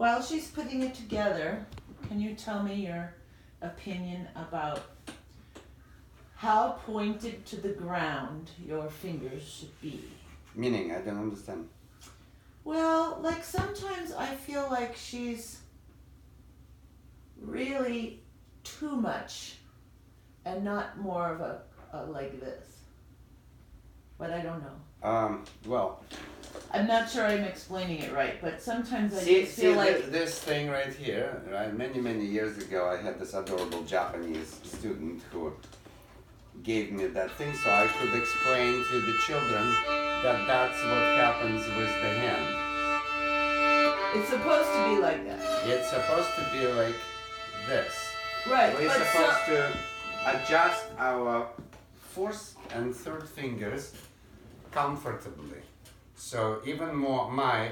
While she's putting it together, can you tell me your opinion about how pointed to the ground your fingers should be? Meaning, I don't understand. Well, like sometimes I feel like she's really too much and not more of a like this. But I don't know. Well, I'm not sure I'm explaining it right, but sometimes I see, just feel like this thing right here, right? Many years ago, I had this adorable Japanese student who gave me that thing so I could explain to the children that that's what happens with the hand. it's supposed to be like that. It's supposed to be like this. Right, We're but supposed to adjust our fourth and third fingers comfortably. So even more, my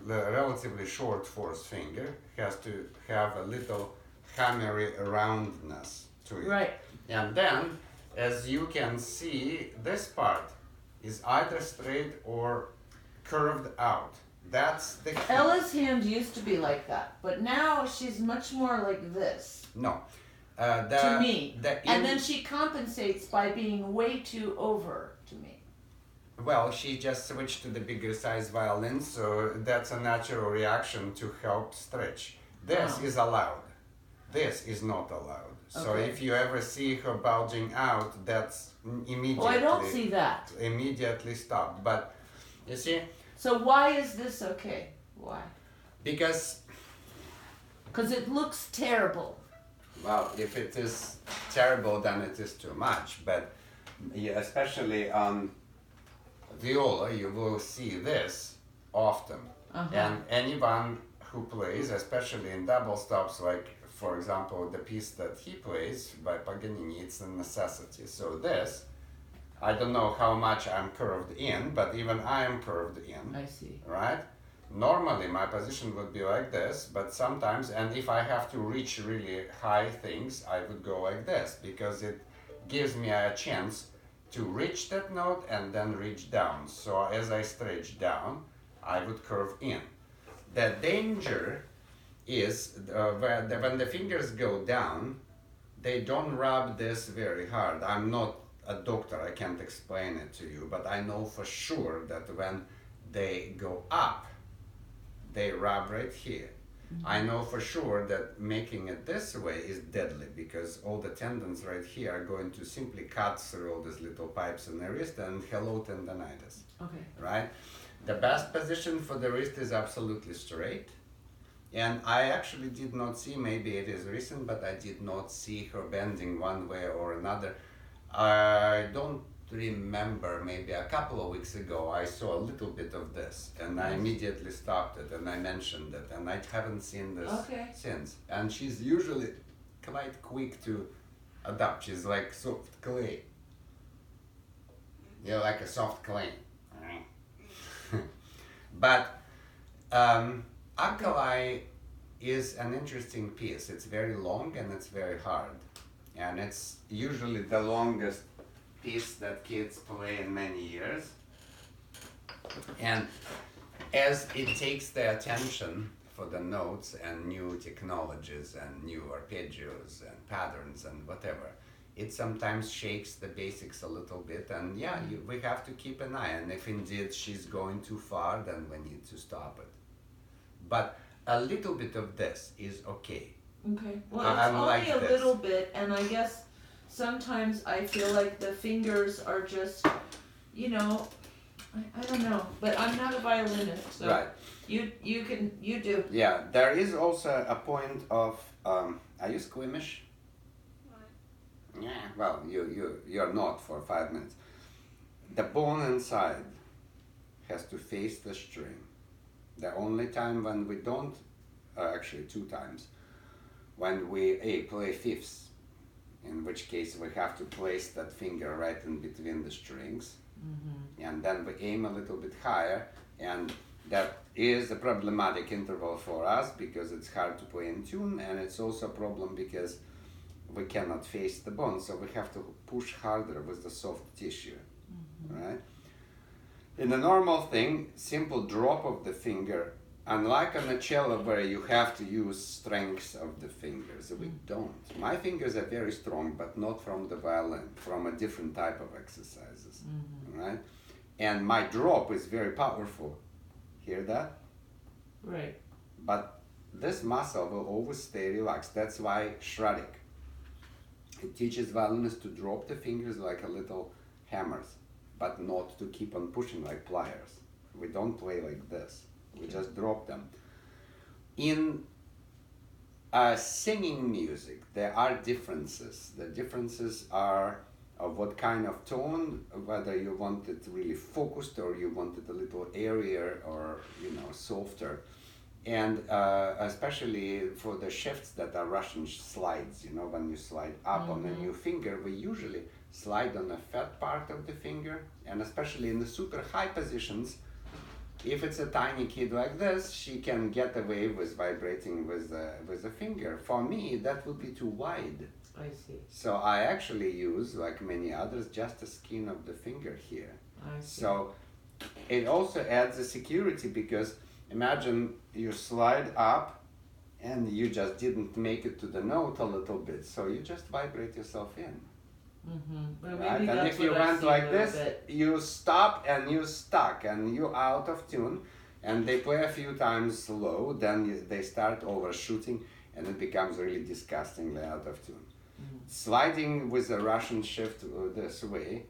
relatively short fourth finger has to have a little hammery roundness to it. right. And then, as you can see, this part is either straight or curved out. That's the key. Ella's hand used to be like that, but now she's much more like this No. to me. And then she compensates by being way too over to me. Well, she just switched to the bigger size violin, so that's a natural reaction to help stretch. This is allowed. This is not allowed. So Okay. if you ever see her bulging out, that's immediately. Oh, I don't see that. Immediately stop. But you see, So why is this okay? Why? because Because it looks terrible. well, if it is terrible, then it is too much. But yeah, especially on viola, you will see this often. And anyone who plays, especially in double stops, like for example the piece that he plays by Paganini, it's a necessity. So this, I don't know how much I'm curved in, but even I am curved in, I see. right? Normally my position would be like this, but sometimes, and if I have to reach really high things, I would go like this, because it gives me a chance to reach that note and then reach down. So as I stretch down, I would curve in. The danger is when the fingers go down, they don't rub this very hard. I'm not a doctor, I can't explain it to you, but I know for sure that when they go up, they rub right here. I know for sure that making it this way is deadly, because all the tendons right here are going to simply cut through all these little pipes in the wrist, and hello tendonitis. Okay. Right? The best position for the wrist is absolutely straight. And I actually did not see, maybe it is recent, but I did not see her bending one way or another. I don't remember, maybe a couple of weeks ago I saw a little bit of this, and I immediately stopped it and I mentioned it, and I haven't seen this since. And she's usually quite quick to adapt. She's like soft clay. You're like a soft clay. But Akalai is an interesting piece. It's very long and it's very hard, and it's usually the longest piece that kids play in many years. And as it takes the attention for the notes and new technologies and new arpeggios and patterns and whatever, it sometimes shakes the basics a little bit, and we have to keep an eye, and if indeed she's going too far, then we need to stop it. But a little bit of this is okay. Okay. Well, it's only like a this. little bit, and I guess sometimes I feel like the fingers are just, I don't know, but I'm not a violinist, so Right. you do. Yeah, there is also a point of, are you squeamish? Yeah, well, you're not for 5 minutes. The bone inside has to face the string. The only time when we don't, actually 2 times, when we play fifths, in which case we have to place that finger right in between the strings, and then we aim a little bit higher, and that is a problematic interval for us because it's hard to play in tune, and it's also a problem because we cannot face the bone, so we have to push harder with the soft tissue, right? In a normal thing, simple drop of the finger Unlike on a cello where you have to use strength of the fingers, we don't. My fingers are very strong, but not from the violin, from a different type of exercises, right? And my drop is very powerful. Hear that? Right. But this muscle will always stay relaxed. That's why shredding. It teaches violinists to drop the fingers like a little hammers, but not to keep on pushing like pliers. We don't play like this. We just drop them. In singing music, there are differences. The differences are of what kind of tone, whether you want it really focused or you want it a little airier or, softer. And especially for the shifts that are Russian slides, when you slide up on a new finger, we usually slide on the fat part of the finger, and especially in the super high positions, if it's a tiny kid like this, she can get away with vibrating with the finger. For me, that would be too wide. I see. So I actually use, like many others, just the skin of the finger here. I see. So it also adds a security, because imagine you slide up and you just didn't make it to the note a little bit, so you just vibrate yourself in. Well, Right? maybe And that's if you what I went see like a little this, bit. you stop and you stuck and you out of tune, and they play a few times low, then they start overshooting, and it becomes really disgustingly out of tune. Sliding with a Russian shift this way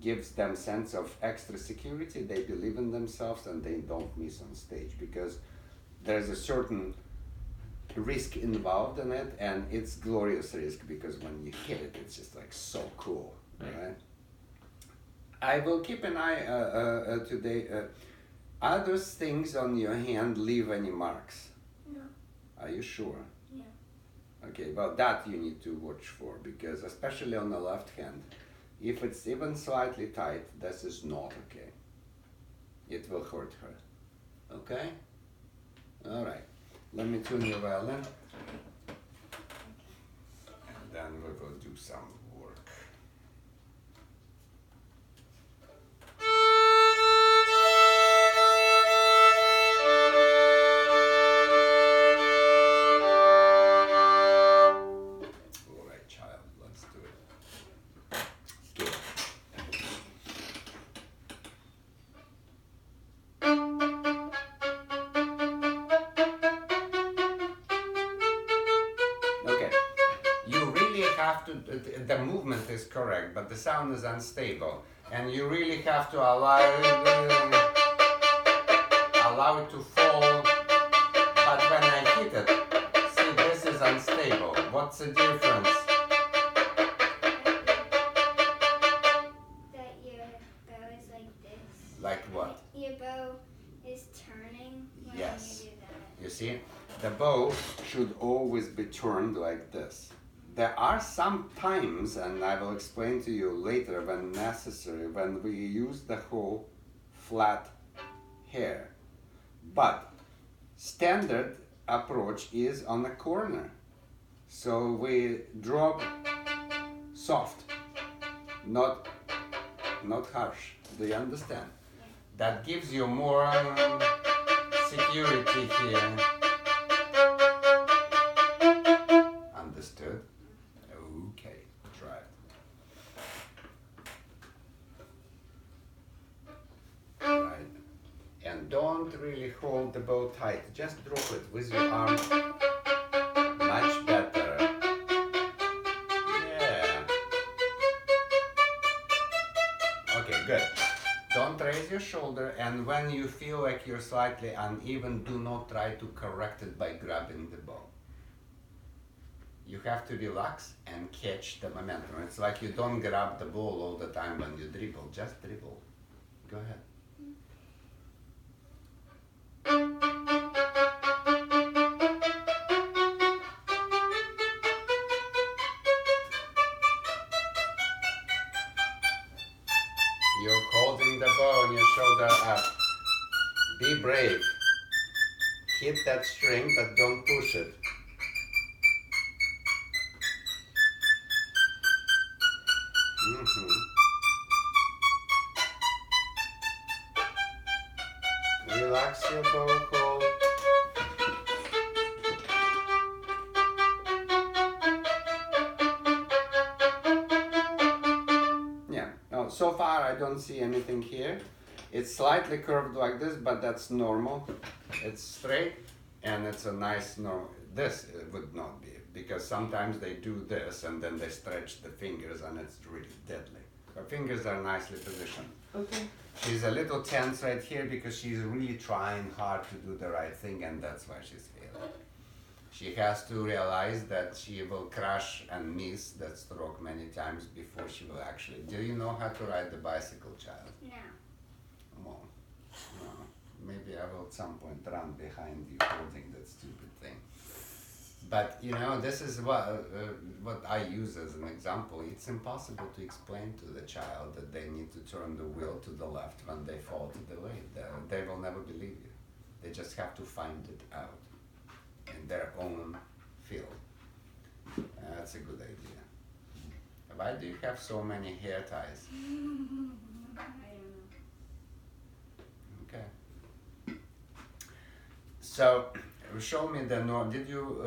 gives them sense of extra security. They believe in themselves and they don't miss on stage, because there's a certain risk involved in it, and it's glorious risk, because when you hit it, it's just like so cool, right? I will keep an eye today. Are those things on your hand leave any marks? No. Are you sure? Yeah. Okay, well, that you need to watch for, because especially on the left hand, if it's even slightly tight, this is not okay. It will hurt her. Okay? All right. Let me tune your violin. And then we will do some work. All right, child, let's do it. Good. Okay, you really have to, the movement is correct, but the sound is unstable, and you really have to allow it to fall, but when I hit it, see, this is unstable. What's the difference? That your bow is like this. Like what? Your bow is turning when Yes. you do that. You see, the bow should always be turned like this. There are some times, and I will explain to you later when necessary, when we use the whole flat hair. But standard approach is on the corner. So we drop soft, not harsh. Do you understand? That gives you more security here. Understood? Okay, try it. Right. And don't really hold the bow tight. Just drop it with your arm. Much better. Yeah. Okay, good. Don't raise your shoulder, and when you feel like you're slightly uneven, do not try to correct it by grabbing the bow. You have to relax and catch the momentum. It's like you don't grab the ball all the time when you dribble, just dribble. Go ahead. You're holding the bow and your shoulder up. Be brave. Hit that string, but don't push it. Relax your bow hold. so far I don't see anything here. It's slightly curved like this, but that's normal. It's straight and it's a nice normal. This would not be, because sometimes they do this and then they stretch the fingers and it's really deadly. Her fingers are nicely positioned. Okay. She's a little tense right here because she's really trying hard to do the right thing, and that's why she's failing. She has to realize that she will crash and miss that stroke many times before she will actually. Do you know how to ride the bicycle, child? No. Well, no. Maybe I will at some point run behind you holding that stupid thing. But you know, this is what I use as an example. It's impossible to explain to the child that they need to turn the wheel to the left when they fall to the right. They will never believe you. They just have to find it out in their own field. That's a good idea. Why do you have so many hair ties? I don't know. Okay. So, show me the note. Did you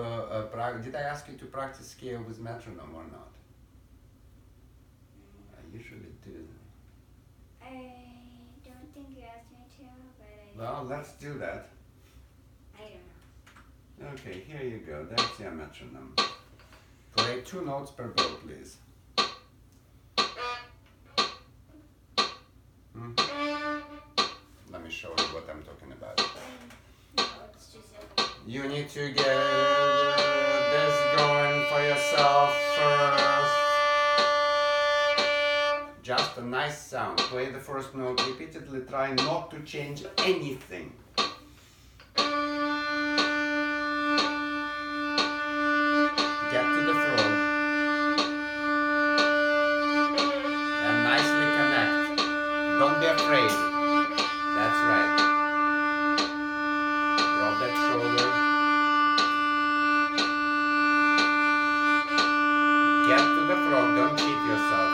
did I ask you to practice scale with metronome or not? I usually do. I don't think you asked me to, but I. Well, let's do that. I don't know. Okay, here you go. That's your metronome. Play 2 notes per bow, please. Let me show you what I'm talking about. No, it's just okay. You need to get this going for yourself first. Just a nice sound. Play the first note repeatedly. Try not to change anything. Get to the throat. And nicely connect. Don't be afraid. That's right. Drop that shoulder. Get to the throat. Don't cheat yourself.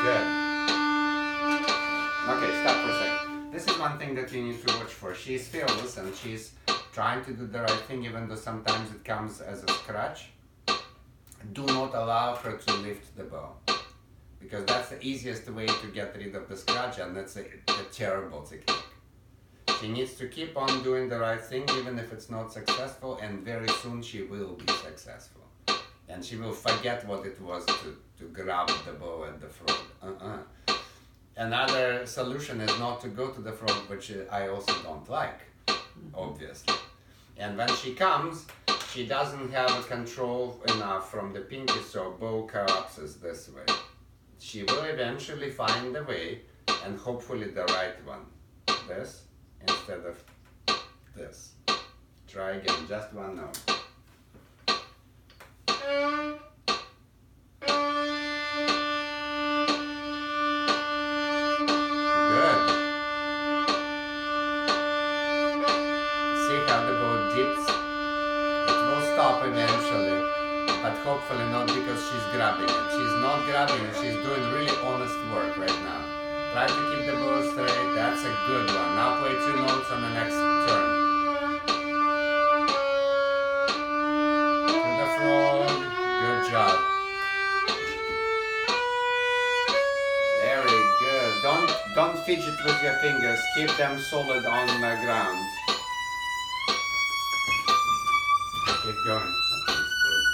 Good. Okay, stop for a second. This is one thing that you need to watch for. She's fearless and she's trying to do the right thing, even though sometimes it comes as a scratch. Do not allow her to lift the bow, because that's the easiest way to get rid of the scratch, and that's a terrible technique. She needs to keep on doing the right thing even if it's not successful, and very soon she will be successful. And she will forget what it was to grab the bow at the front. Another solution is not to go to the front, which I also don't like, obviously. And when she comes, she doesn't have a control enough from the pinky, so bow collapses this way. She will eventually find the way, and hopefully the right one. This instead of this. Try again, just one note. Good. See how the bow dips? It will stop eventually, but hopefully not because she's grabbing it. She's not grabbing it, she's doing really honest work right now. Try to keep the bow straight, that's a good one. Now play 2 notes on the next turn. To the front, good job. Very good. Don't fidget with your fingers, keep them solid on the ground. Keep going. That is good.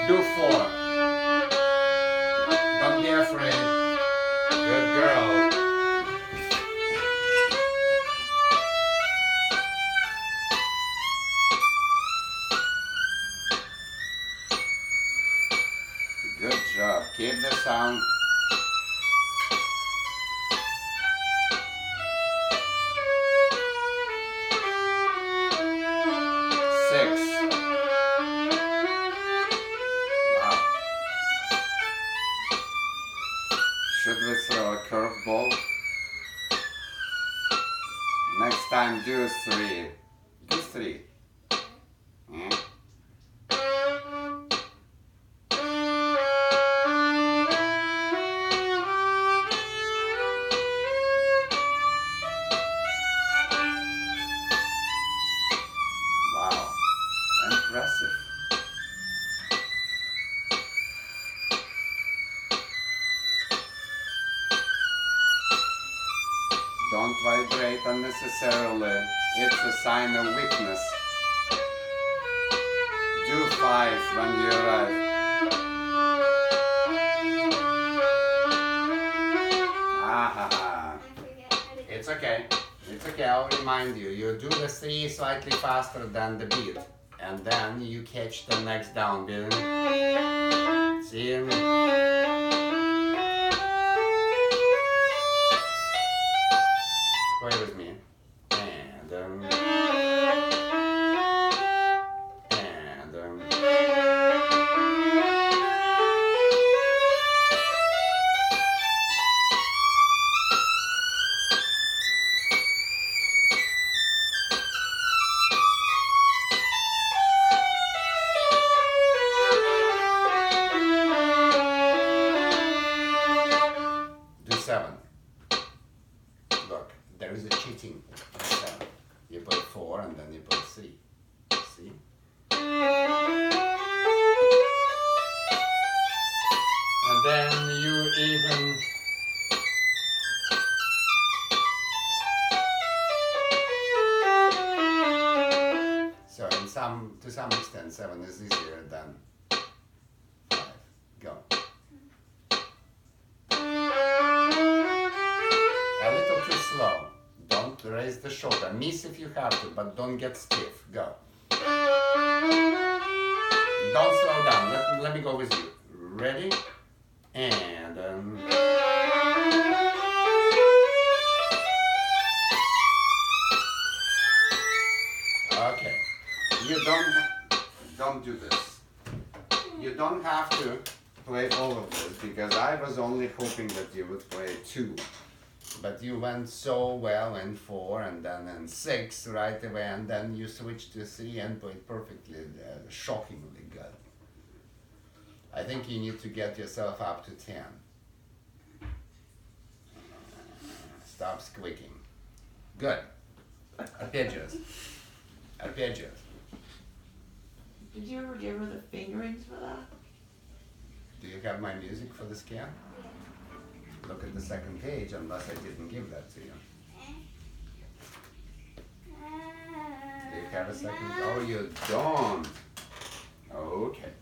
Do 4. Don't be afraid. Good girl. Good job. Keep the sound. Six. Wow. Should we throw a curveball? Next time do 3. Do 3. Yeah. Wow, impressive. Don't vibrate unnecessarily. It's a sign of weakness. Do 5 when you arrive. Ah, I forget how to. it's okay. It's okay. I'll remind you. You do the 3 slightly faster than the beat, and then you catch the next downbeat. See? Play with me. And do 7. Look, there is a cheating. 7. You put 4 and then you put 3. See? And then you even so to some extent 7 is easier than 5. Go. A little too slow. Don't raise the shoulder. Miss if you have to, but don't get stiff. Go. Don't slow down. Let me go with you. Ready? And okay. You don't do this. You don't have to play all of this because I was only hoping that you would play 2. But you went so well in 4 and then in 6 right away, and then you switched to 3 and played perfectly, shockingly good. I think you need to get yourself up to 10. Stop squeaking. Good. Arpeggios. Arpeggios. Did you ever give her the fingerings for that? Do you have my music for the scan? Look at the second page, unless I didn't give that to you. Do you have a second? Oh, you don't. Okay.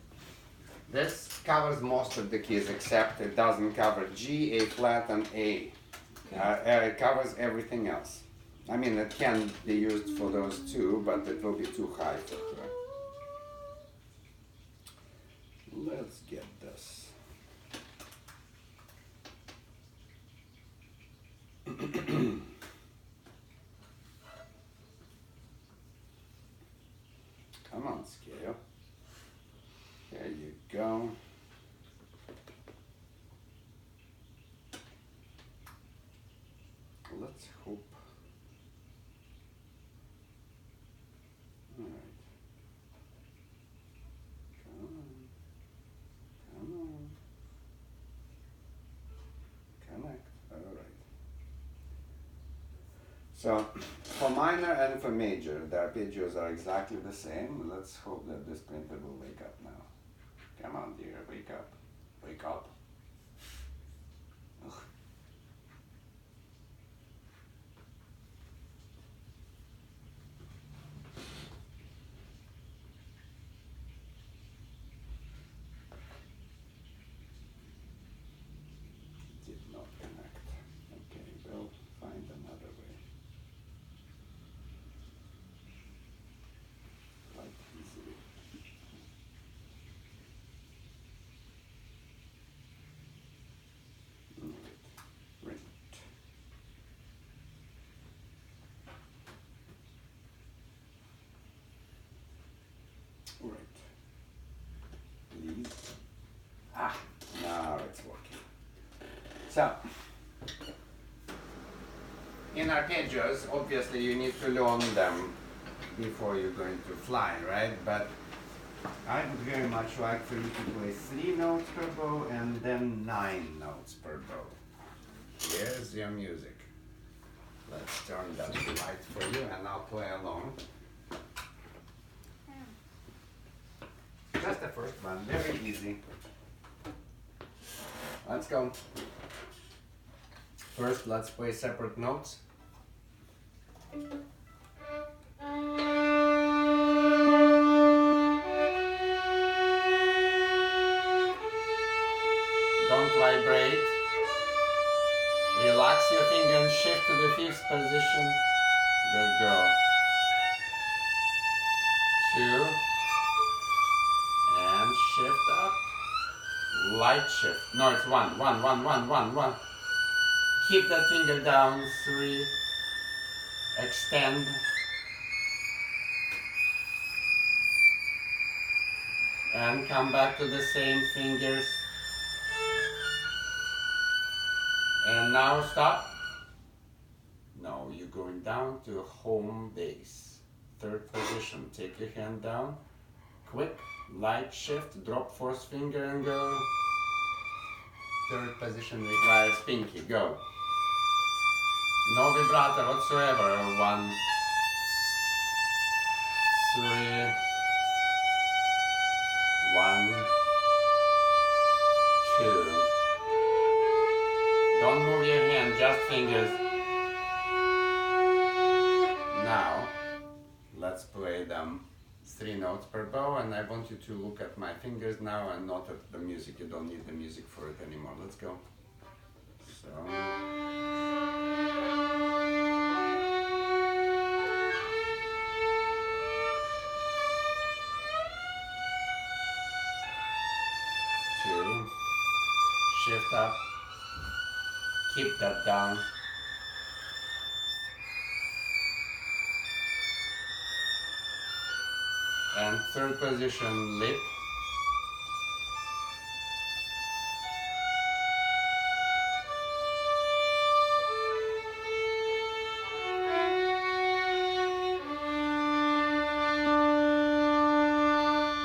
This covers most of the keys, except it doesn't cover G, A flat, and A. It covers everything else. I mean, it can be used for those two, but it will be too high for her. Let's get this. Come on, scale. There you go. Let's hope. All right. Come on. Come on. Connect. All right. So, for minor and for major, the arpeggios are exactly the same. Let's hope that this printer will wake up now. Come on, dear, wake up. Wake up. Ugh. Did not connect. Okay, we'll find another way. Quite easily. Right. Right. Please. Ah, now it's working. So, in arpeggios, obviously you need to learn them before you're going to fly, right? But I would very much like for you to play 3 notes per bow and then 9 notes per bow. Here's your music. Let's turn that light for you and I'll play along. Just the first one, very easy. Let's go. First, let's play separate notes. Don't vibrate. Relax your finger and shift to the 5th position. Good girl. 2. And shift up. Light shift. No, it's 1. 1, 1, 1, 1, 1. Keep that finger down. 3. Extend. And come back to the same fingers. And now stop. No, you're going down to home base. 3rd position. Take your hand down. Quick, light shift, drop 4th finger and go. 3rd position requires pinky. Go. No vibrato whatsoever. 1, 3, 1, 2. Don't move your hand, just fingers. Now, let's play them 3 notes per bow, and I want you to look at my fingers now and not at the music. You don't need the music for it anymore. Let's go. So. Two. Shift up. Keep that down. And 3rd position, lip.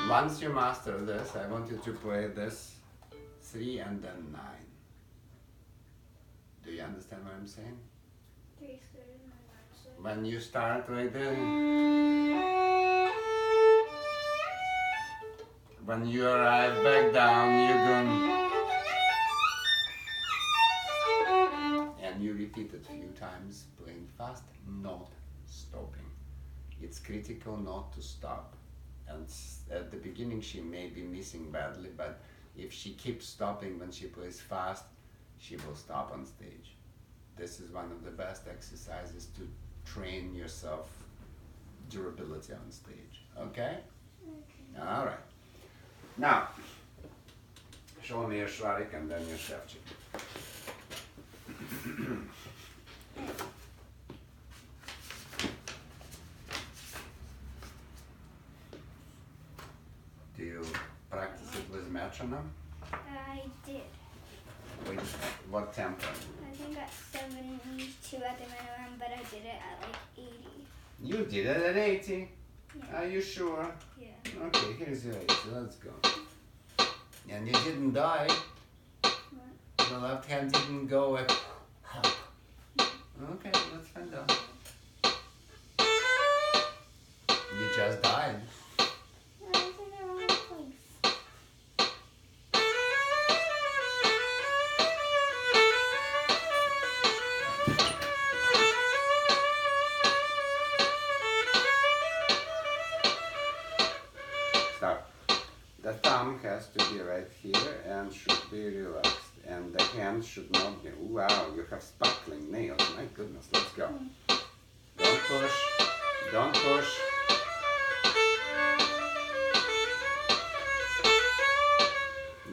Once you master this, I want you to play this 3 and then 9. Do you understand what I'm saying? 3, 3, 9, 9. When you start like this, when you arrive back down, you're going, and you repeat it a few times, playing fast, not stopping. It's critical not to stop. And at the beginning she may be missing badly, but if she keeps stopping when she plays fast, she will stop on stage. This is one of the best exercises to train yourself durability on stage. Okay? Okay. All right. Now, show me your Shvarik and then your Shevchik. Do you practice it with metronome? I did. What tempo? I think at 72 at the minimum, but I did it at like 80. You did it at 80. Yeah. Are you sure? Yeah. Okay, here's your 80. Let's go. And you didn't die. What? The left hand didn't go like, up. Okay, let's find out. You just died. No, I was in the wrong place. Stop. The thumb has to be right here and should be relaxed. And the hand should not be. Wow, you have sparkling nails. My goodness, let's go. Don't push. Don't push.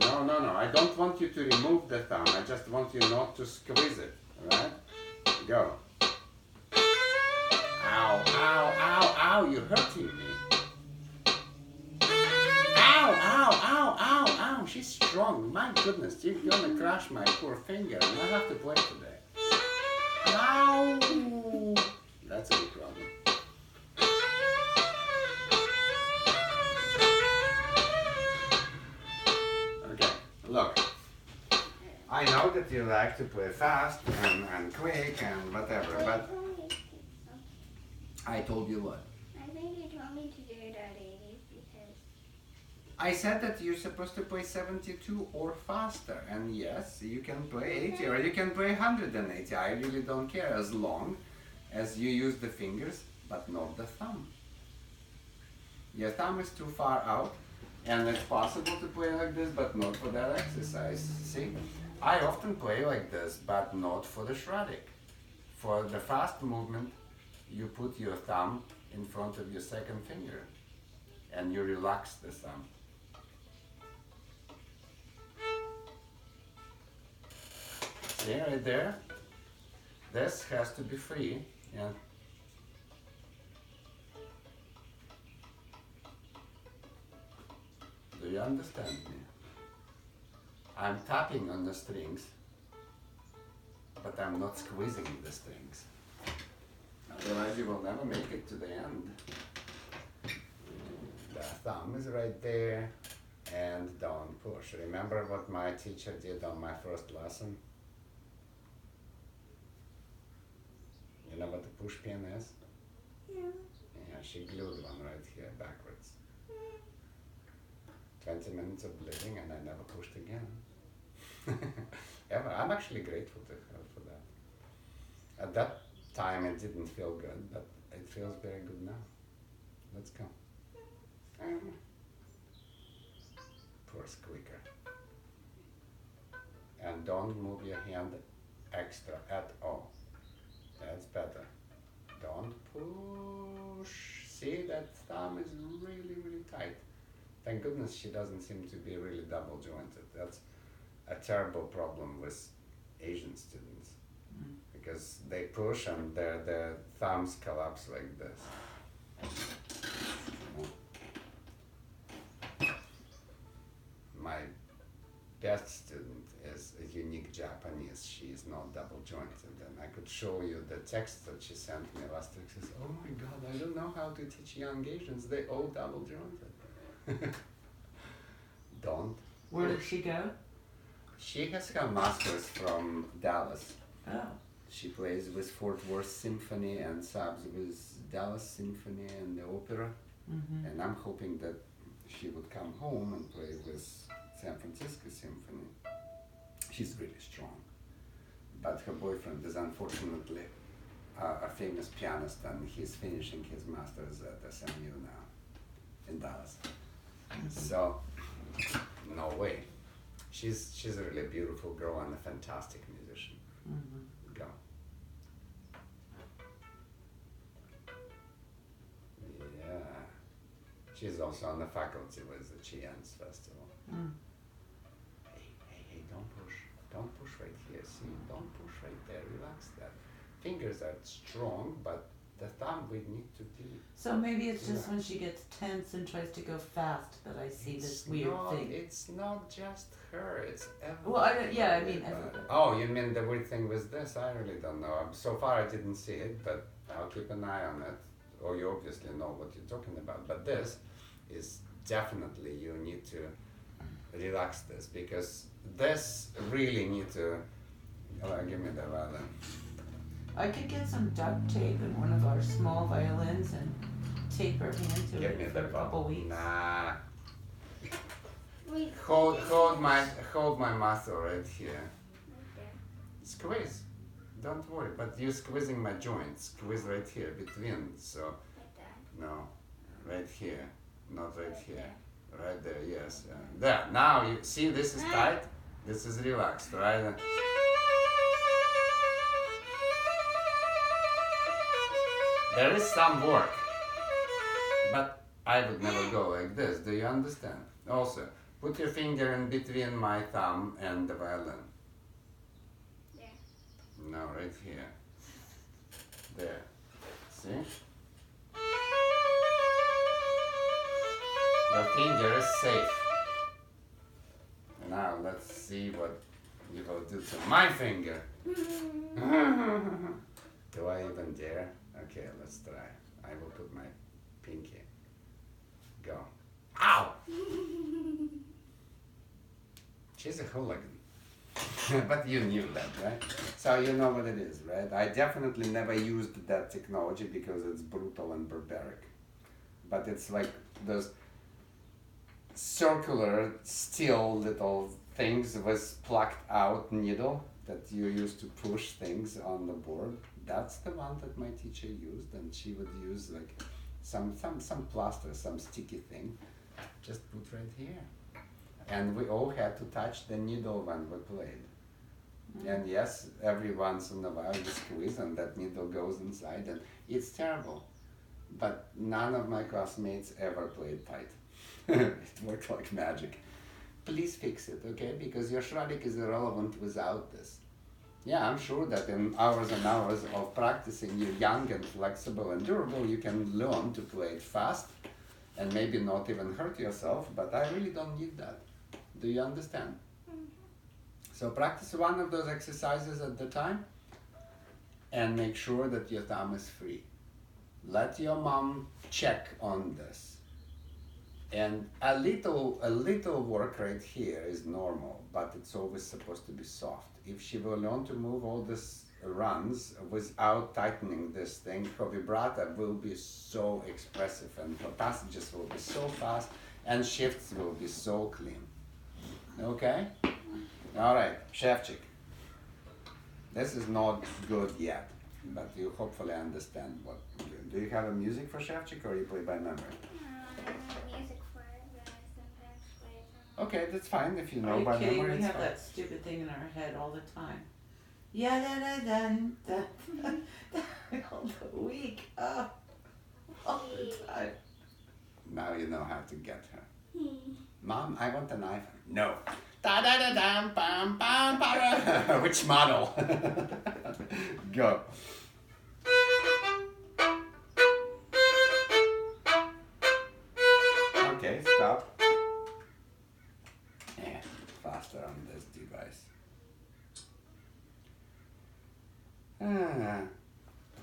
No, no, no. I don't want you to remove the thumb. I just want you not to squeeze it. Alright? Go. Ow, ow, ow, ow. You're hurting me. Ow, ow, ow, ow, ow. She's strong. My goodness, you're gonna crush my poor finger and I have to play today. No! That's a big problem. Okay, look. I know that you like to play fast and quick and whatever, but I told you what? I think you told me to do it at 80 because I said that you're supposed to play 72 or faster, and yes, you can play 80 or you can play 180. I really don't care as long as you use the fingers, but not the thumb. Your thumb is too far out, and it's possible to play like this, but not for that exercise. See, I often play like this, but not for the shredding. For the fast movement, you put your thumb in front of your second finger, and you relax the thumb. See right there? This has to be free. Yeah. Do you understand me? I'm tapping on the strings, but I'm not squeezing the strings. Otherwise you will never make it to the end. The thumb is right there, and don't push. Remember what my teacher did on my first lesson? You know what the push pin is? yeah. Yeah, she glued one right here backwards. 20 minutes of bleeding and I never pushed again. Ever. I'm actually grateful to her for that. At that time it didn't feel good, but it feels very good now. Let's go. Poor squeaker. And don't move your hand extra at all. That's better. Don't push. See, that thumb is really, really tight. Thank goodness she doesn't seem to be really double jointed. That's a terrible problem with Asian students. Because they push and their thumbs collapse like this. My best student is a unique Japanese. She is not double jointed, and I could show you the text that she sent me last week. She says, "Oh my God, I don't know how to teach young Asians. They all double jointed." Don't. Where did she go? She has her master's from Dallas. Oh. She plays with Fort Worth Symphony and subs with Dallas Symphony and the opera. Mm-hmm. And I'm hoping that she would come home and play with San Francisco Symphony. She's really strong. But her boyfriend is unfortunately a famous pianist, and he's finishing his master's at SMU now in Dallas. So, no way. She's a really beautiful girl and a fantastic musician. Mm-hmm. Go. Yeah. She's also on the faculty with the Chians Festival. Mm. Hey, don't push. Don't push right here. See, don't push right there. Relax that. Fingers are strong, but the thumb we need to be. So maybe it's just Yeah. when she gets tense and tries to go fast that I see this weird thing. It's not just her. It's everybody. Well, I mean everybody. Oh, you mean the weird thing with this? I really don't know. So far I didn't see it, but I'll keep an eye on it. Or you obviously know what you're talking about. But this is definitely, you need to relax this, because this really need to, give me the violin. I could get some duct tape and one of our small violins and tape her hand to Give me it for the a couple weeks. Nah. Wait. Hold my muscle right here. Right there. Squeeze. Don't worry, but you're squeezing my joint. Squeeze right here between. So Like that. no, right here, not right here. Right there, yes. There. Now you see this is tight. This is relaxed, right? There is some work, but I would never go like this. Do you understand? Also, put your finger in between my thumb and the violin. There. No, right here. There. See? Your finger is safe. Now let's see what You will do to my finger. Do I even dare? Okay, let's try. I will put my pinky. Go. Ow! She's a hooligan. But you knew that, right? So you know what it is, right? I definitely never used that technology because it's brutal and barbaric. But it's like those circular steel little things with plucked out needle that you used to push things on the board. That's the one that my teacher used, and she would use like some plaster, some sticky thing, just put right here. And we all had to touch the needle when we played. And yes, every once in a while you squeeze and that needle goes inside, and it's terrible. But none of my classmates ever played tight. It worked like magic. Please fix it, okay? Because your shredding is irrelevant without this. Yeah, I'm sure that in hours and hours of practicing, you're young and flexible and durable, you can learn to play it fast and maybe not even hurt yourself, but I really don't need that. Do you understand? So practice one of those exercises at the time and make sure that your thumb is free. Let your mom check on this. And a little work right here is normal, but it's always supposed to be soft. If she will learn to move all these runs without tightening this thing, her vibrata will be so expressive and her passages will be so fast and shifts will be so clean. Okay? All right, Shevchik. This is not good yet, but you hopefully understand what you're doing. Do you have a music for Shevchik or you play by memory? I don't have music for it, but I sometimes play it. Okay, that's fine if you know Are you by kidding? memory. We It's have fine. that stupid thing in our head all the time. Yeah, all the week. Oh, all the time. Now you know how to get her. Mom, I want an iPhone. No. Da da da dam bam bam ba. Which model? Go. Okay, stop. Yeah, faster on this device.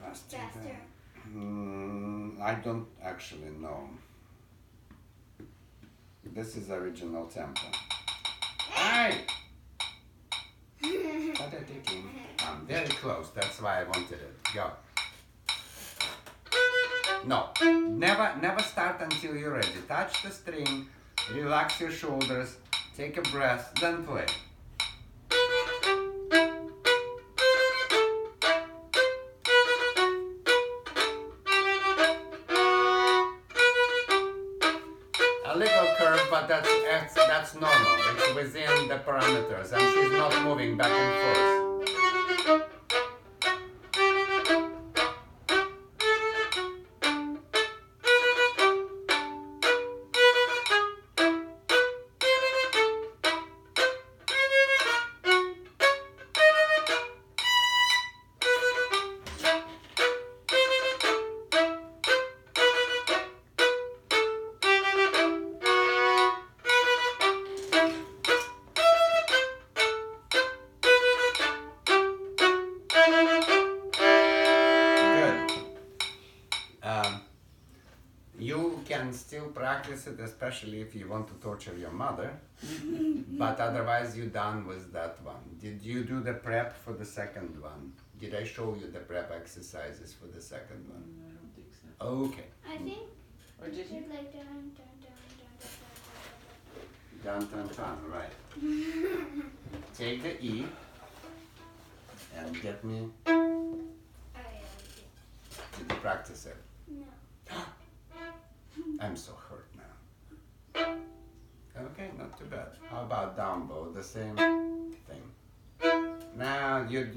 Faster. Faster. I don't actually know. This is original tempo. Hey! What are you thinking? I'm very close, that's why I wanted it. Go. No, never start until you're ready. Touch the string, relax your shoulders, take a breath, then play. A little curve, but that's normal. It's within the parameters, and she's not moving back and forth. You can still practice it, especially if you want to torture your mother, but otherwise you're done with that one. Did you do the prep for the second one? Did I show you the prep exercises for the second one? I don't think so. Okay. I think Or did you? it's like dun, dun, dun, dun, dun, dun, Dun, dun, dun, right. Take the E and get me. dun. Oh yeah, Did you practice it? no. I'm so hurt now. Okay, not too bad. How about down bow? The same thing. Now you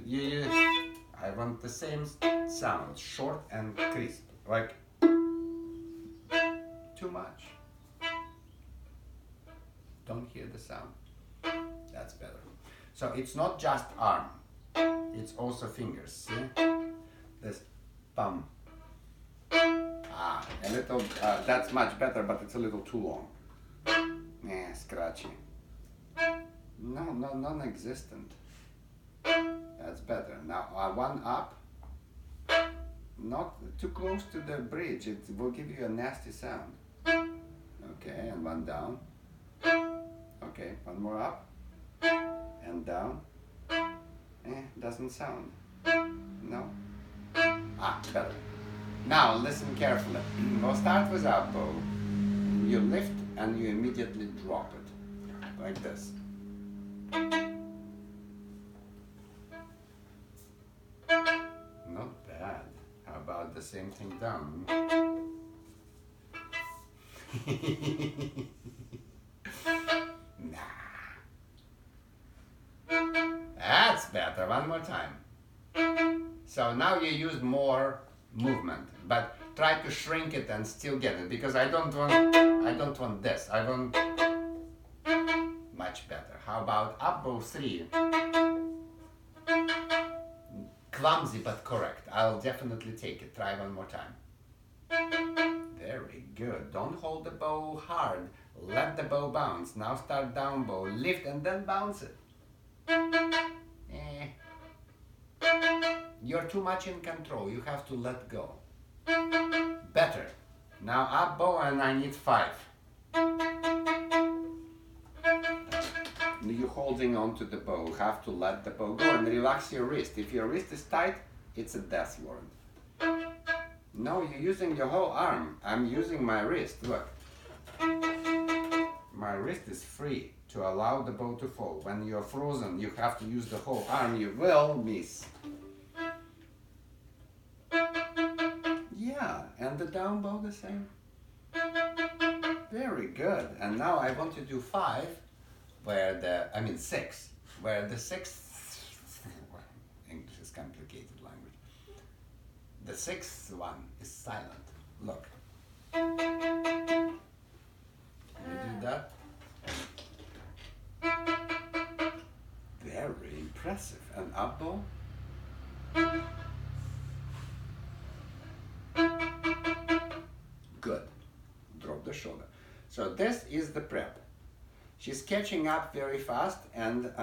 I want the same sound, short and crisp, like too much. Don't hear the sound. That's better. So it's not just arm, it's also fingers. See? This bum. A little, that's much better, but it's a little too long. Scratchy. No, non-existent. That's better. Now one up. Not too close to the bridge. It will give you a nasty sound. Okay, and one down. Okay, one more up. And down. Doesn't sound. No? Better. Now listen carefully. We'll start with up bow. You lift and you immediately drop it. Like this. Not bad. How about the same thing down? Nah. That's better. One more time. So now you use more movement, but try to shrink it and still get it, because I don't want this. I want much better. How about up bow 3? Clumsy but correct. I'll definitely take it. Try one more time. Very good. Don't hold the bow hard. Let the bow bounce. Now start down bow. Lift and then bounce it. You're too much in control. You have to let go. Better. Now up bow and I need 5. You're holding on to the bow. Have to let the bow go and relax your wrist. If your wrist is tight, it's a death warrant. No, you're using your whole arm. I'm using my wrist. Look. My wrist is free to allow the bow to fall. When you're frozen, you have to use the whole arm. You will miss. Yeah, and the down bow the same. Very good. And now I want to do 5, where 6, where the 6th, English is complicated language. The 6th one is silent. Look. Can you do that? Very impressive. And up bow? Good. Drop the shoulder. So this is the prep. She's catching up very fast, and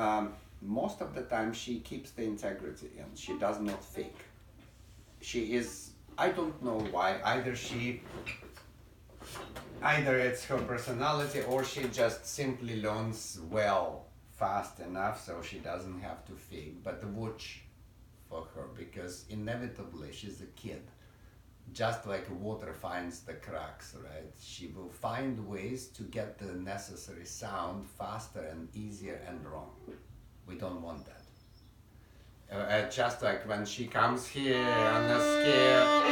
most of the time she keeps the integrity and she does not fake. She is, I don't know why, either it's her personality or she just simply learns well fast enough so she doesn't have to fake. But watch for her, because inevitably she's a kid. Just like water finds the cracks, right? She will find ways to get the necessary sound faster and easier and wrong. We don't want that. Just like when she comes here on a scale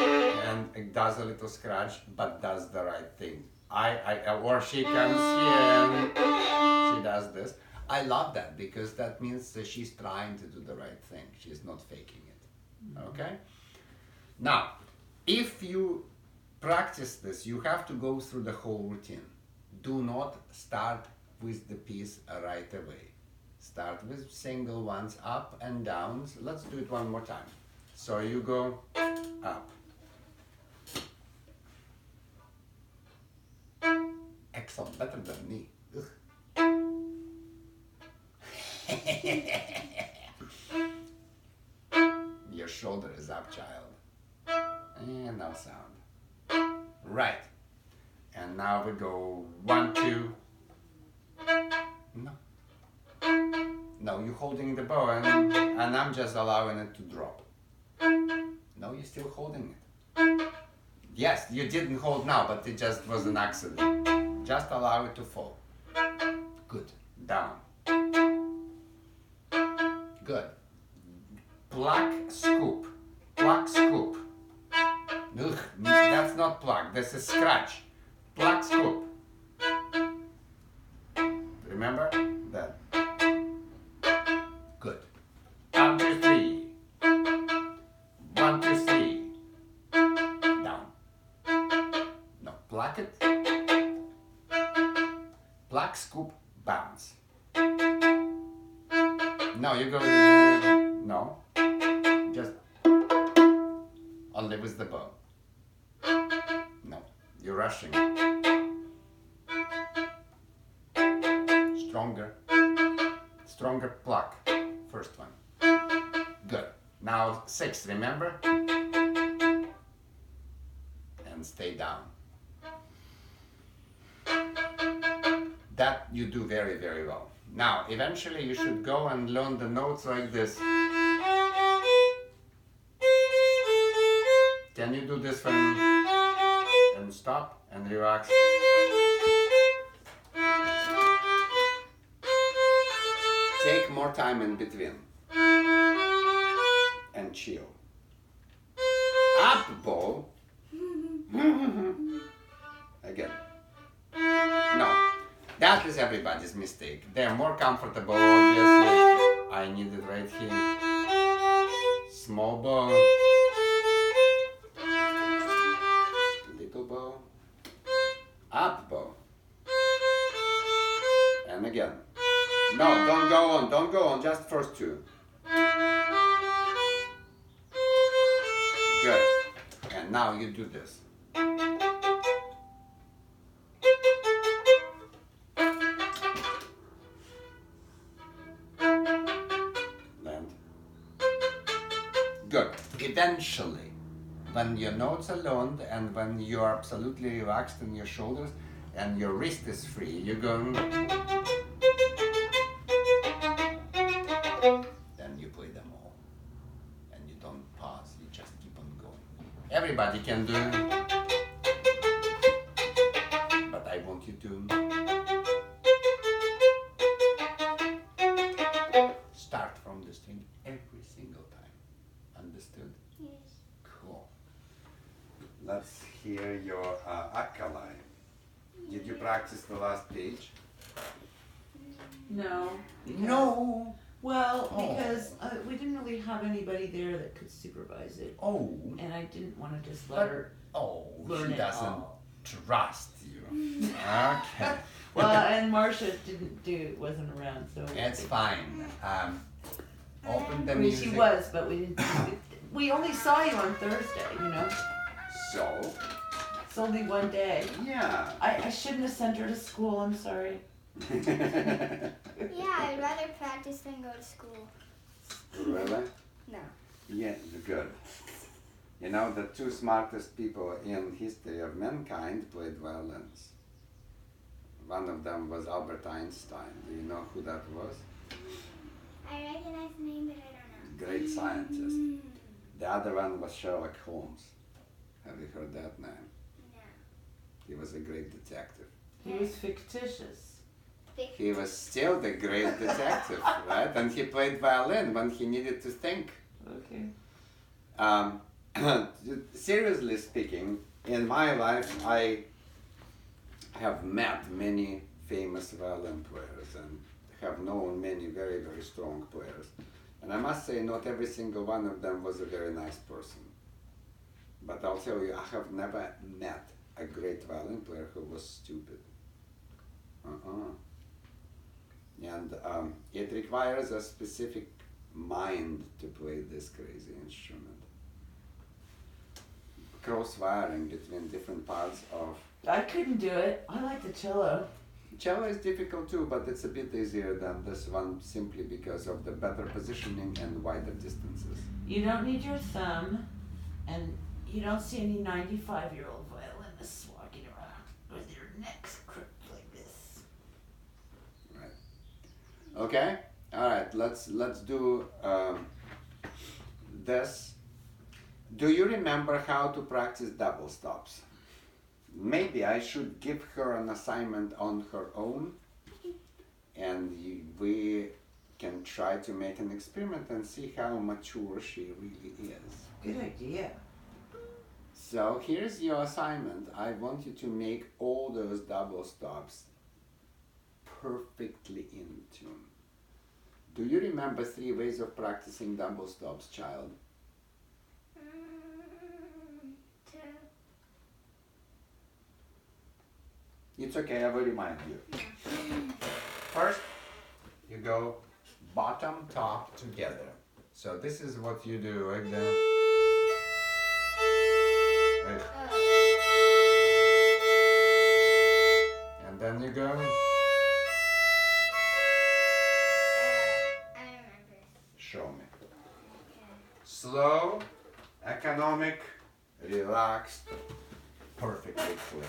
and does a little scratch, but does the right thing. Or she comes here and she does this. I love that, because that means that she's trying to do the right thing. She's not faking it. Okay? Now, if you practice this, you have to go through the whole routine. Do not start with the piece right away. Start with single ones, up and downs. Let's do it one more time. So you go up. Excellent, better than me. Your shoulder is up, child. And no sound. Right. And now we go 1, 2. No. No, you're holding the bow and I'm just allowing it to drop. No, you're still holding it. Yes, you didn't hold now, but it just was an accident. Just allow it to fall. Good. Down. Good. Pluck, scoop. Pluck, scoop. Ugh, that's not pluck, this is scratch. Pluck, scoop. Remember that? Good. 1, 2, 3. 1, 2, 3. Down. No, pluck it. Pluck, scoop, bounce. No, you go. No. Just only with the bow. No, you're rushing. Stronger. Stronger pluck. First one. Good. Now 6, remember? And stay down. That you do very, very well. Now, eventually you should go and learn the notes like this. Can you do this when and stop and relax? Take more time in between and chill. Up bow. Again. No, that is everybody's mistake. They're more comfortable, obviously. I need it right here. Small bow. Little bow. Up bow. And again. No, don't go on, just first 2. Good. And now you do this. Land. Good. Eventually, when your notes are learned and when you are absolutely relaxed in your shoulders and your wrist is free, you're going. Then you play them all. And you don't pause, you just keep on going. Everybody can do it. But I want you to start from the string every single time. Understood? Yes. Cool. Let's hear your Akalai. Did you practice the last page? No. because- No. Well, Oh. because we didn't really have anybody there that could supervise it, Oh. and I didn't want to just But- let her Oh, learn she it doesn't all. trust you. Okay. Well, and Marcia wasn't around, so. It's fine. Open the I mean, music. she was, but we didn't. We only saw you on Thursday, So, It's only one day. yeah. I shouldn't have sent her to school, I'm sorry. Yeah, I'd rather practice than go to school. Really? No. Yeah, good. You know, the 2 smartest people in history of mankind played violins. One of them was Albert Einstein. Do you know who that was? I recognize the name, but I don't know. Great scientist. The other one was Sherlock Holmes. Have you heard that name? No. He was a great detective. He was fictitious. He was still the great detective, right? And he played violin when he needed to think. Okay. Seriously speaking, in my life, I have met many famous violin players and have known many very, very strong players. And I must say, not every single one of them was a very nice person. But I'll tell you, I have never met a great violin player who was stupid. And it requires a specific mind to play this crazy instrument. Cross-wiring between different parts of... I couldn't do it. I like the cello. Cello is difficult too, but it's a bit easier than this one simply because of the better positioning and wider distances. You don't need your thumb, and you don't see any 95-year-old violinists walking around with their necks crooked like this. Right. Okay? Alright, let's do this. Do you remember how to practice double stops? Maybe I should give her an assignment on her own, and we can try to make an experiment and see how mature she really is. Good idea. So here's your assignment. I want you to make all those double stops perfectly in tune. Do you remember 3 ways of practicing double stops, child? 2. It's okay, I will remind you. First, you go bottom, top together. So this is what you do like that. Right. And then you go, I remember. show me. Okay. Slow, economic, relaxed, perfectly clean.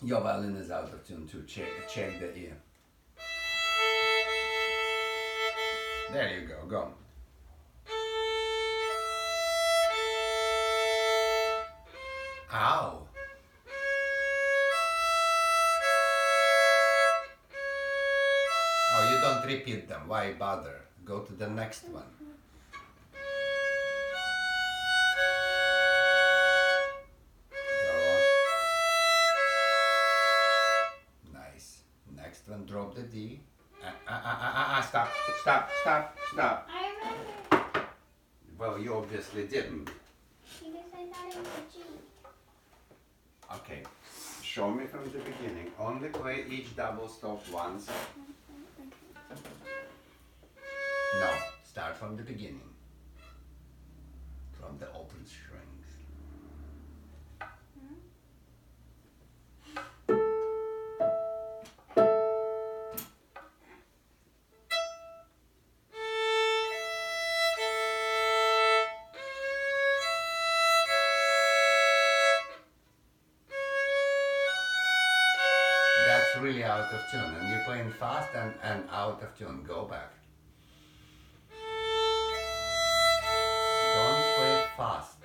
Your violin is out of tune too. Check the ear. There you go. Go. Ow. Oh, you don't repeat them. Why bother? Go to the next one. Go on. Nice. Next one, drop the D. Stop. I remember. Well, you obviously didn't. Because I thought it was a G. Okay. Show me from the beginning. Only play each double stop once. No, start from the beginning. From the open strings. That's really out of tune, and you're playing fast and out of tune. Go back. Don't play fast.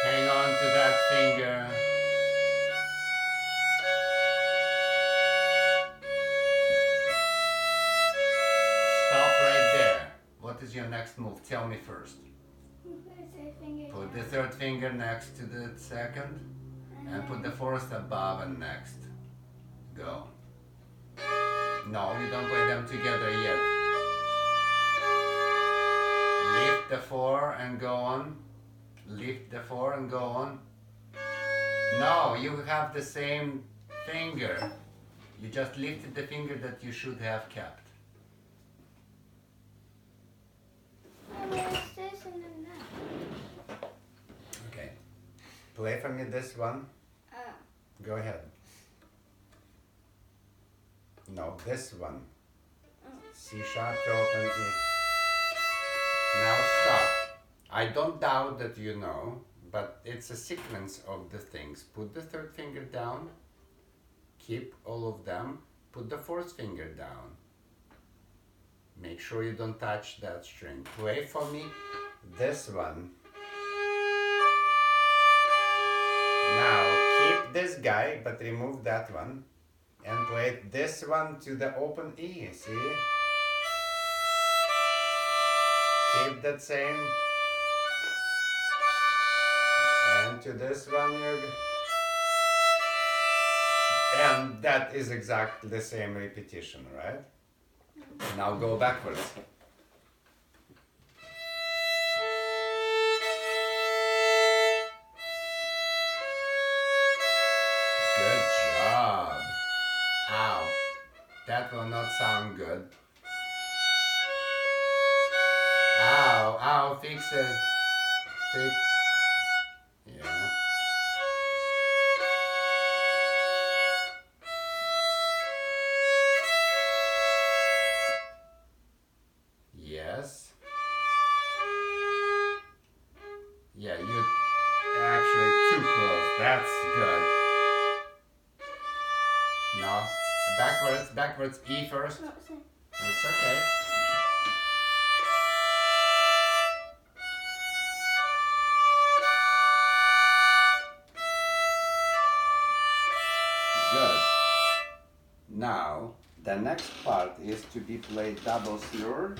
Hang on to that finger. Stop right there. What is your next move? Tell me first. Put the third finger next to the second and put the fourth above and next. Go. No, you don't play them together yet. Lift the 4 and go on. Lift the 4 and go on. No, you have the same finger. You just lifted the finger that you should have kept. Where's this and then that? Okay. Play for me this one. Go ahead. No, this one. C sharp to open E. Now stop. I don't doubt that you know, but it's a sequence of the things. Put the third finger down. Keep all of them. Put the fourth finger down. Make sure you don't touch that string. Play for me this one. Now keep this guy, but remove that one. And play this one to the open E, see? Keep that same. And to this one and that is exactly the same repetition, right? Now go backwards. Good job. Ow. That will not sound good. Ow, ow, fix it. Fix. Yeah. Yes. Yeah, you actually too close. That's good. No, backwards, E first. It's okay. Good. Now, the next part is to be played double slur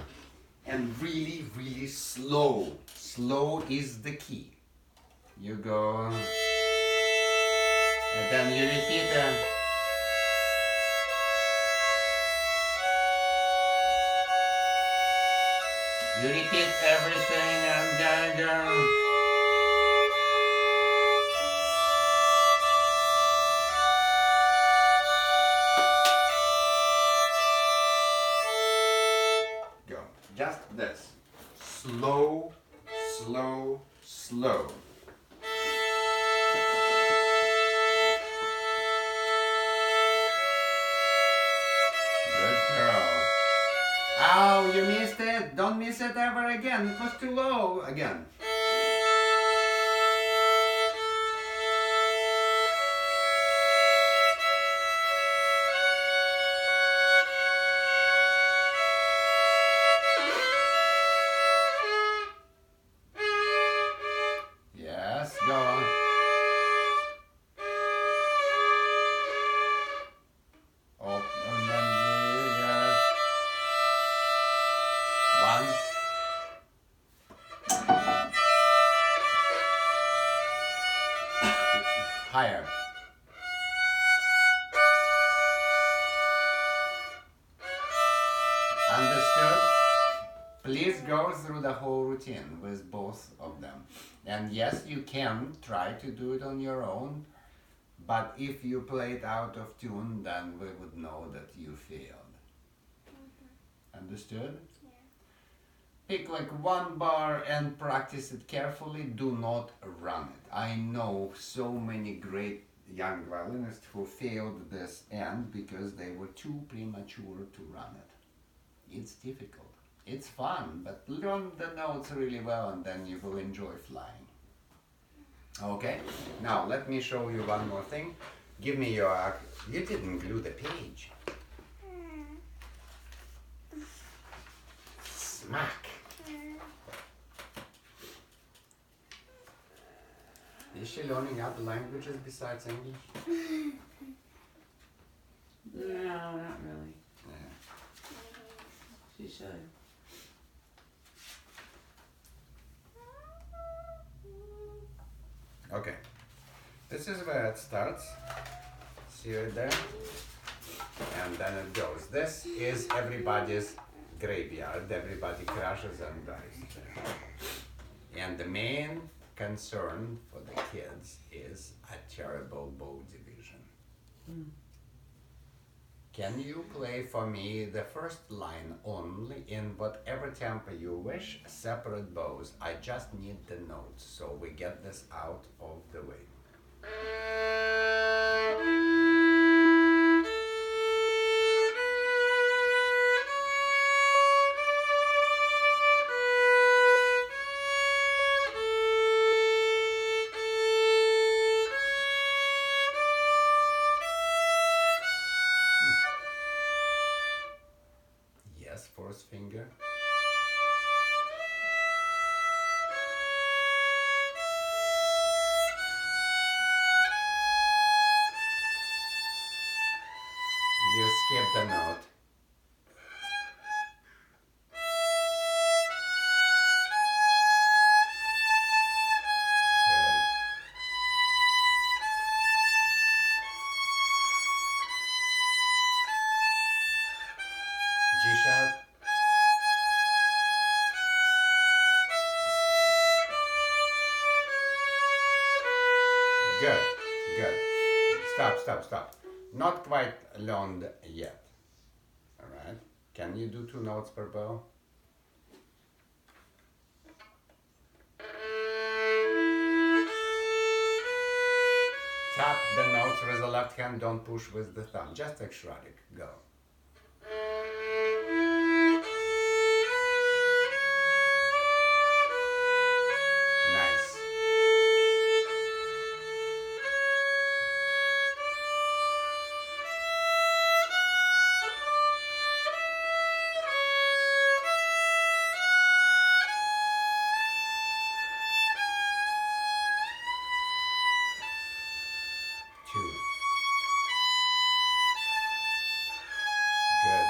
and really, really slow. Slow is the key. You go, and then you repeat them. You repeat everything and then go. Go. Just this. Slow, slow, slow. Oh, you missed it. Don't miss it ever again. It was too low again. Yes, go on. Oh, and then yeah. One. Higher. Understood? Please go through the whole routine with both of them. And yes, you can try to do it on your own, but if you play it out of tune, then we would know that you failed. Understood? Yeah. Pick like one bar and practice it carefully. Do not run it. I know so many great young violinists who failed this end because they were too premature to run it. It's difficult. It's fun, but learn the notes really well and then you will enjoy flying. Okay, now let me show you one more thing. Give me your... You didn't glue the page. Smack. Is she learning other languages besides English? No, not really. Yeah. She should. Okay, this is where it starts. See right there? And then it goes. This is everybody's graveyard. Everybody crashes and dies there. And the main concern for the kids is a terrible bow division. Can you play for me the first line only in whatever tempo you wish, separate bows? I just need the notes so we get this out of the way. Yes, fourth finger. You skipped a note. Good. G sharp. Good, good. Stop, stop, stop. Not quite learned yet. Alright. Can you do 2 notes per bow? Tap the notes with the left hand, don't push with the thumb. Just like Shradik. Go. Nice. Two. Good.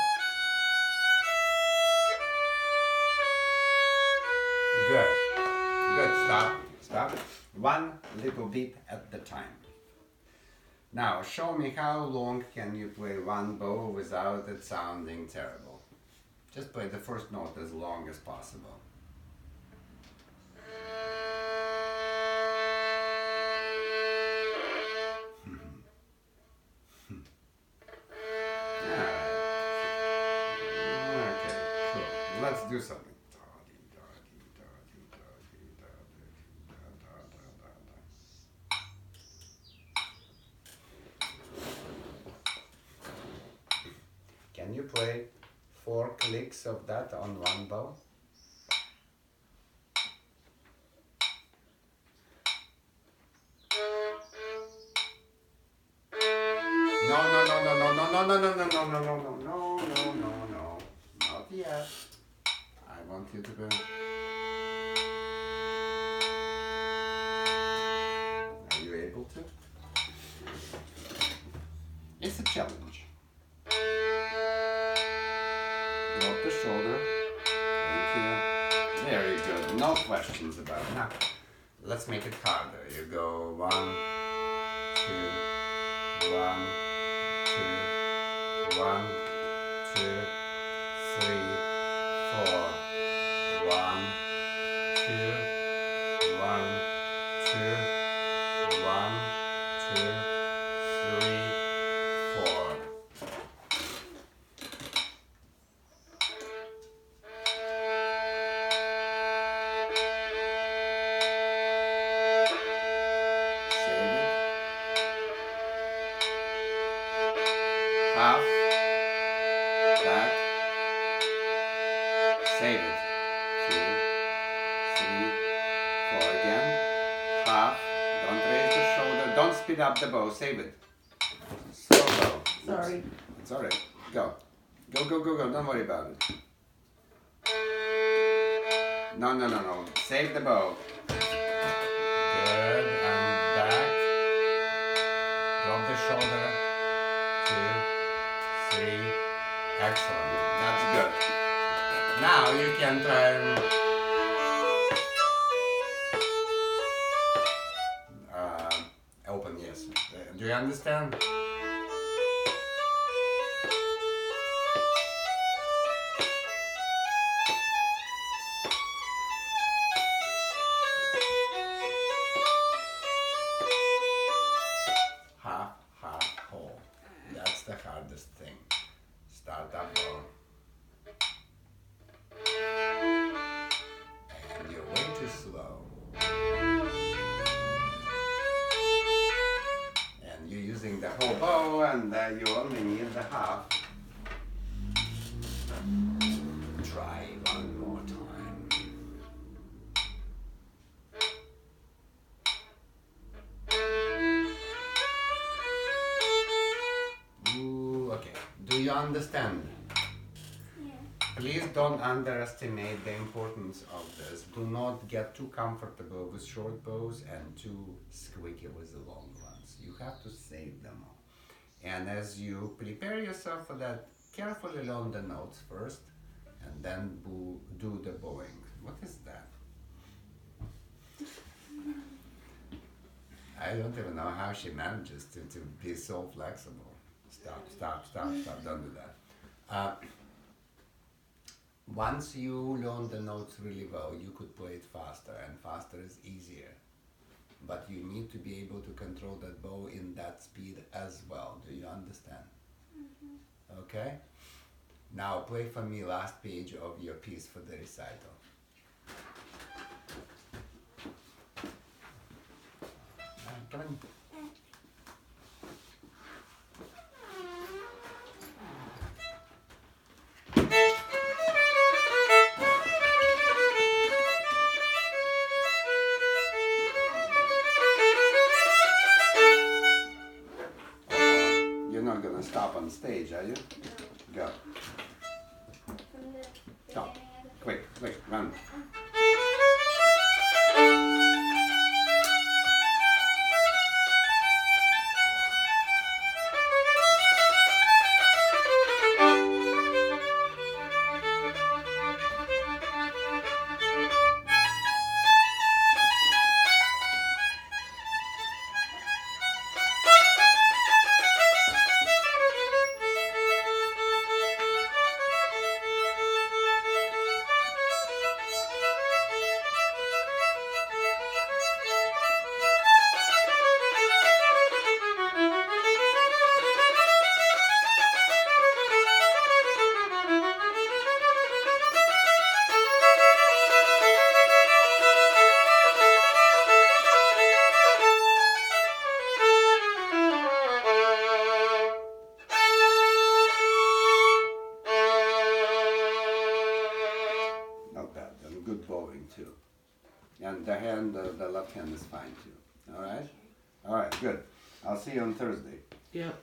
Good. Good. Stop. Stop. One little bit at the time. Now, show me how long can you play one bow without it sounding terrible. Just play the first note as long as possible. Alright. Okay, cool. Let's do something. Can you play 4 clicks of that on one bow. No, no, no, no, no, no, no, no, no, no, no, no, no, no, no, no, no, no, not yet. I want you to go. Are you able to? It's a challenge. Drop the shoulder. Thank you. Very good. No questions about it. Now, let's make it harder. You go 1, 2, 1, 2, 1, 2, 3, 4. 1, 2, 1, 2, 1, 2, 3, 4. Save it. Half. Back. Save it. 2, 3, 4 again. Half. Don't raise the shoulder. Don't speed up the bow. Save it. Slow bow. Sorry. It's alright. Go. Go, go, go, go. Don't worry about it. No, no, no, no. Save the bow. Good. And back. Drop the shoulder. 2, 3. Excellent. That's good. Now you can try and open, yes. Do you understand? Half, half, whole. That's the hardest thing. Start up bow. And you're way too slow. And you're using the whole bow and you only need the half. Try one more time. Ooh, okay. Do you understand? Yeah. Please don't underestimate the importance of this. Do not get too comfortable with short bows and too squeaky with the long ones. You have to save them all. And as you prepare yourself for that, carefully learn the notes first and then do the bowing. What is that? I don't even know how she manages to be so flexible. Stop, stop, stop, stop. Don't do that. Once you learn the notes really well, you could play it faster, and faster is easier. But you need to be able to control that bow in that speed as well. Do you understand? Okay? Now play for me last page of your piece for the recital. Come on. You're not gonna stop on stage, are you? Go. From the Stop. beginning of the Quick, quick, run. fine too. And the hand, the left hand is fine too. All right? All right, good. I'll see you on Thursday. Yep.